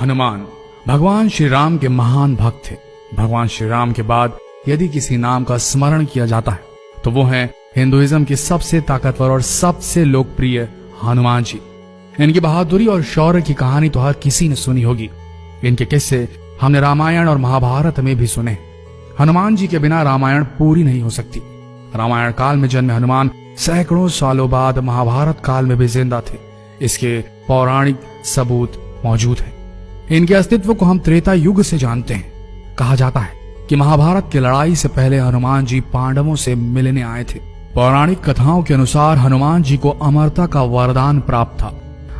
हनुमान भगवान श्री राम के महान भक्त थे। भगवान श्री राम के बाद यदि किसी नाम का स्मरण किया जाता है तो वो है हिंदुइज्म के सबसे ताकतवर और सबसे लोकप्रिय हनुमान जी। इनकी बहादुरी और शौर्य की कहानी तो हर किसी ने सुनी होगी। इनके किस्से हमने रामायण और महाभारत में भी सुने। हनुमान जी के बिना रामायण पूरी नहीं हो सकती। रामायण काल में जन्मे हनुमान सैकड़ों सालों बाद महाभारत काल में भी जिंदा थे। इसके पौराणिक सबूत मौजूद हैं। इनके अस्तित्व को हम त्रेता युग से जानते हैं। कहा जाता है कि महाभारत की लड़ाई से पहले हनुमान जी पांडवों से मिलने आए थे। पौराणिक कथाओं के अनुसार हनुमान जी को अमरता का वरदान प्राप्त था।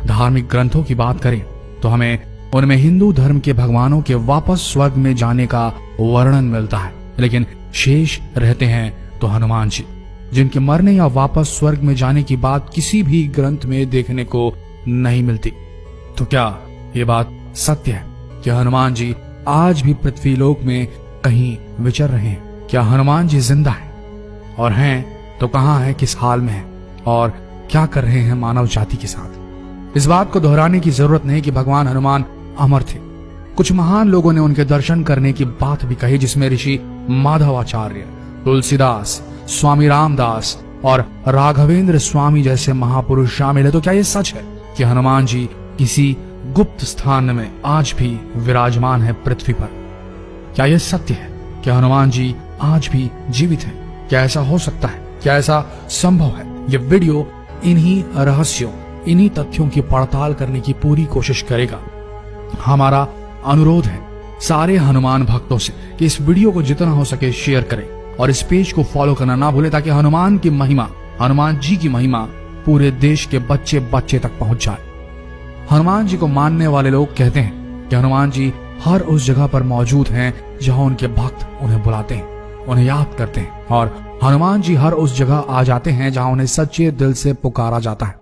धार्मिक ग्रंथों की बात करें तो हमें उनमें हिंदू धर्म के भगवानों के वापस स्वर्ग में जाने का वर्णन मिलता है, लेकिन शेष रहते हैं तो हनुमान जी, जिनके मरने या वापस स्वर्ग में जाने की बात किसी भी ग्रंथ में देखने को नहीं मिलती। तो क्या ये बात सत्य है कि हनुमान जी आज भी पृथ्वीलोक में कहीं विचर रहे हैं? क्या हनुमान जी जिंदा हैं? और हैं तो कहां हैं, किस हाल में हैं और क्या कर रहे हैं मानव जाति के साथ? इस बात को दोहराने की जरूरत नहीं कि भगवान हनुमान अमर थे। कुछ महान लोगों ने उनके दर्शन करने की बात भी कही, जिसमें ऋषि माधवाचार्य, तुलसीदास, स्वामी रामदास और राघवेंद्र स्वामी जैसे महापुरुष शामिल है। तो क्या ये सच है कि हनुमान जी किसी गुप्त स्थान में आज भी विराजमान है पृथ्वी पर? क्या यह सत्य है कि हनुमान जी आज भी जीवित हैं? क्या ऐसा हो सकता है? क्या ऐसा संभव है? यह वीडियो इन्हीं रहस्यों, इन्हीं तथ्यों की पड़ताल करने की पूरी कोशिश करेगा। हमारा अनुरोध है सारे हनुमान भक्तों से कि इस वीडियो को जितना हो सके शेयर करें और इस पेज को फॉलो करना ना भूलें, ताकि हनुमान की महिमा, हनुमान जी की महिमा पूरे देश के बच्चे बच्चे तक पहुंच जाए। हनुमान जी को मानने वाले लोग कहते हैं कि हनुमान जी हर उस जगह पर मौजूद हैं जहां उनके भक्त उन्हें बुलाते हैं, उन्हें याद करते हैं, और हनुमान जी हर उस जगह आ जाते हैं जहां उन्हें सच्चे दिल से पुकारा जाता है।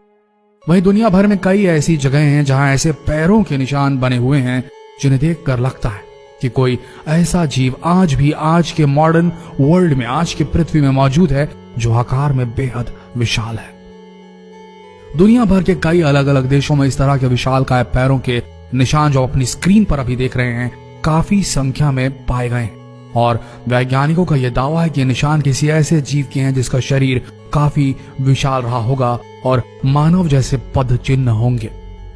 वहीं दुनिया भर में कई ऐसी जगह हैं जहां ऐसे पैरों के निशान बने हुए हैं जिन्हें देखकर लगता है कि कोई ऐसा जीव आज भी आज के मॉडर्न वर्ल्ड में, आज की पृथ्वी में मौजूद है जो आकार में बेहद विशाल है। दुनिया भर के कई अलग अलग देशों में इस तरह के विशालकाय पैरों के निशान जो अपनी स्क्रीन पर अभी देख रहे हैं काफी संख्या में पाए गए हैं, और वैज्ञानिकों का यह दावा है कि निशान किसी ऐसे जीव के हैं जिसका शरीर काफी विशाल रहा होगा और मानव जैसे पद चिन्ह होंगे।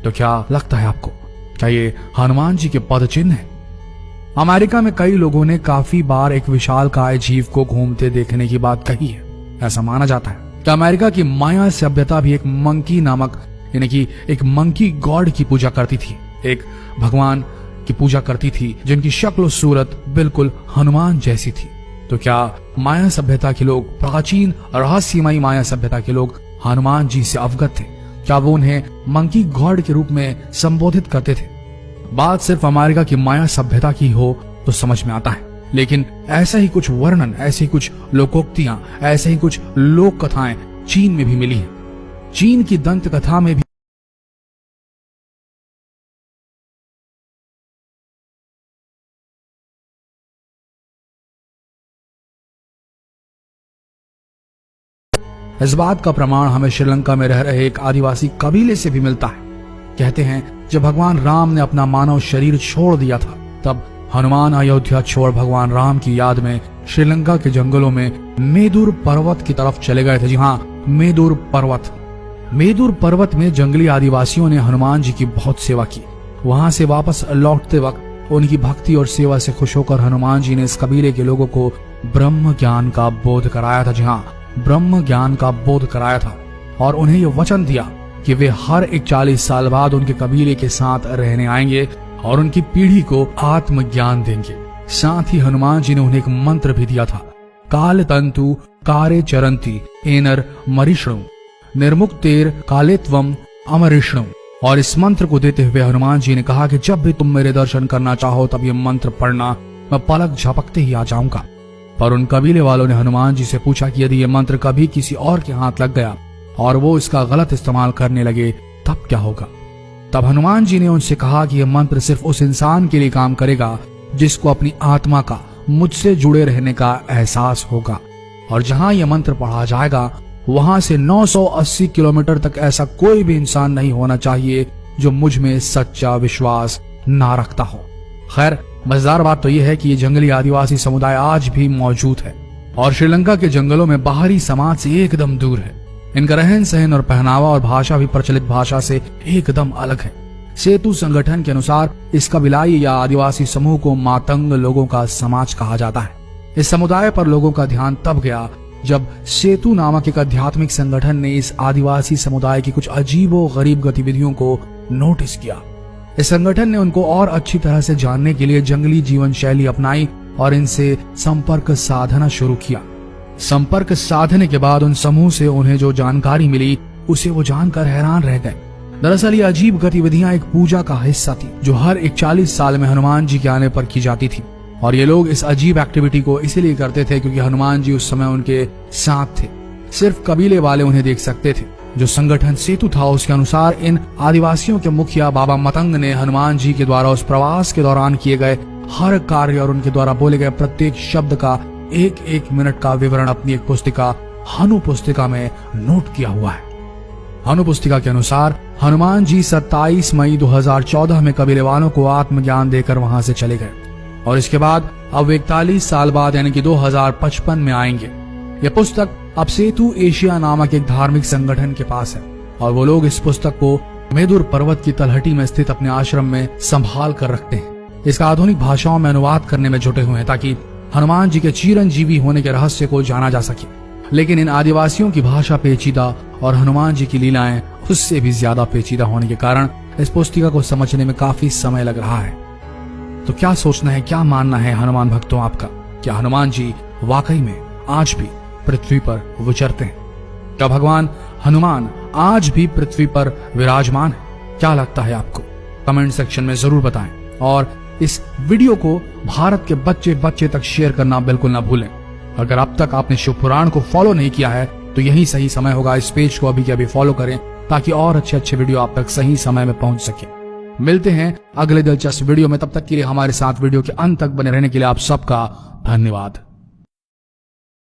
तो क्या लगता है आपको, क्या ये हनुमान जी के पद चिन्ह है? अमेरिका में कई लोगों ने काफी बार एक विशालकाय जीव को घूमते देखने की बात कही है। ऐसा माना जाता है कि अमेरिका की माया सभ्यता भी एक मंकी नामक, यानी कि एक मंकी गॉड की पूजा करती थी, एक भगवान की पूजा करती थी जिनकी शक्ल सूरत बिल्कुल हनुमान जैसी थी। तो क्या माया सभ्यता के लोग, प्राचीन रहस्यमयी माया सभ्यता के लोग हनुमान जी से अवगत थे? क्या वो उन्हें मंकी गॉड के रूप में संबोधित करते थे? बात सिर्फ अमेरिका की माया सभ्यता की हो तो समझ में आता है, लेकिन ऐसा ही कुछ वर्णन, ऐसी कुछ लोकोक्तियां, ऐसे ही कुछ लोक कथाएं चीन में भी मिली हैं। चीन की दंत कथा में भी इस बात का प्रमाण हमें श्रीलंका में रह रहे एक आदिवासी कबीले से भी मिलता है। कहते हैं जब भगवान राम ने अपना मानव शरीर छोड़ दिया था, तब हनुमान अयोध्या छोड़ भगवान राम की याद में श्रीलंका के जंगलों में मेदुर पर्वत की तरफ चले गए थे। जी हाँ, मेदुर पर्वत। मेदुर पर्वत में जंगली आदिवासियों ने हनुमान जी की बहुत सेवा की। वहां से वापस लौटते वक्त उनकी भक्ति और सेवा से खुश होकर हनुमान जी ने इस कबीले के लोगों को ब्रह्म ज्ञान का बोध कराया था। जी हाँ, ब्रह्म ज्ञान का बोध कराया था, और उन्हें यह वचन दिया कि वे हर एक 40 साल बाद उनके कबीले के साथ रहने आएंगे और उनकी पीढ़ी को आत्मज्ञान देंगे। साथ ही हनुमान जी ने उन्हें एक मंत्र भी दिया था, काल तंतु कारे चरंती एनर मरिष्णु निर्मुक्तेर कालेत्वम अमरिष्णु। और इस मंत्र को देते हुए हनुमान जी ने कहा कि जब भी तुम मेरे दर्शन करना चाहो तब ये मंत्र पढ़ना, मैं पलक झपकते ही आ जाऊंगा। पर उन कबीले वालों ने हनुमान जी से पूछा कि यदि ये मंत्र कभी किसी और के हाथ लग गया और वो इसका गलत इस्तेमाल करने लगे तब क्या होगा? तब हनुमान जी ने उनसे कहा कि यह मंत्र सिर्फ उस इंसान के लिए काम करेगा जिसको अपनी आत्मा का, मुझसे जुड़े रहने का एहसास होगा, और जहां यह मंत्र पढ़ा जाएगा वहां से 980 किलोमीटर तक ऐसा कोई भी इंसान नहीं होना चाहिए जो मुझ में सच्चा विश्वास ना रखता हो। खैर, मजेदार बात तो यह है कि ये जंगली आदिवासी समुदाय आज भी मौजूद है और श्रीलंका के जंगलों में बाहरी समाज से एकदम दूर है। इनका रहन सहन और पहनावा और भाषा भी प्रचलित भाषा से एकदम अलग है। सेतु संगठन के अनुसार इस कबीलाई या आदिवासी समूह को मातंग लोगों का समाज कहा जाता है। इस समुदाय पर लोगों का ध्यान तब गया जब सेतु नामक एक आध्यात्मिक संगठन ने इस आदिवासी समुदाय की कुछ अजीबो गरीब गतिविधियों को नोटिस किया। इस संगठन ने उनको और अच्छी तरह से जानने के लिए जंगली जीवन शैली अपनाई और इनसे संपर्क साधना शुरू किया। संपर्क साधने के बाद उन समूह से उन्हें जो जानकारी मिली उसे वो जानकर हैरान रह गए। दरअसल ये अजीब गतिविधियां एक पूजा का हिस्सा थी जो हर 41 साल में हनुमान जी के आने पर की जाती थी और ये लोग इस अजीब एक्टिविटी को इसीलिए करते थे क्योंकि हनुमान जी उस समय उनके साथ थे। सिर्फ कबीले वाले उन्हें देख सकते थे। जो संगठन सेतु था उसके अनुसार इन आदिवासियों के मुखिया बाबा मतंग ने हनुमान जी के द्वारा उस प्रवास के दौरान किए गए हर कार्य और उनके द्वारा बोले गए प्रत्येक शब्द का एक मिनट का विवरण अपनी एक पुस्तिका हनु पुस्तिका में नोट किया हुआ है। हनु पुस्तिका के अनुसार हनुमान जी 27 मई 2014 में कबीले वालों को आत्मज्ञान देकर वहां से चले गए और इसके बाद अब 41 साल बाद यानी कि 2055 में आएंगे। यह पुस्तक अब सेतु एशिया नामक एक धार्मिक संगठन के पास है और वो लोग इस पुस्तक को मेदुर पर्वत की तलहटी में स्थित अपने आश्रम में संभाल कर रखते हैं। इसका आधुनिक भाषाओं में अनुवाद करने में जुटे हुए हैं ताकि हनुमान जी के चिरंजीवी होने के रहस्य को जाना जा सके। लेकिन इन आदिवासियों की भाषा पेचीदा और हनुमान जी की लीलाएं उससे भी ज्यादा पेचीदा होने के कारण इस पुस्तिका को समझने में काफी समय लग रहा है। तो क्या सोचना है, क्या मानना है हनुमान भक्तों आपका? क्या हनुमान जी वाकई में आज भी पृथ्वी पर विचरते हैं? क्या भगवान हनुमान आज भी पृथ्वी पर विराजमान है? क्या लगता है आपको? कमेंट सेक्शन में जरूर बताएं और इस वीडियो को भारत के बच्चे बच्चे तक शेयर करना बिल्कुल ना भूलें। अगर अब तक आपने शिव पुराण को फॉलो नहीं किया है तो यही सही समय होगा, इस पेज को अभी के अभी फॉलो करें ताकि और अच्छे वीडियो आप तक सही समय में पहुंच सके। मिलते हैं अगले दिलचस्प वीडियो में, तब तक के लिए हमारे साथ वीडियो के अंत तक बने रहने के लिए आप सबका धन्यवाद।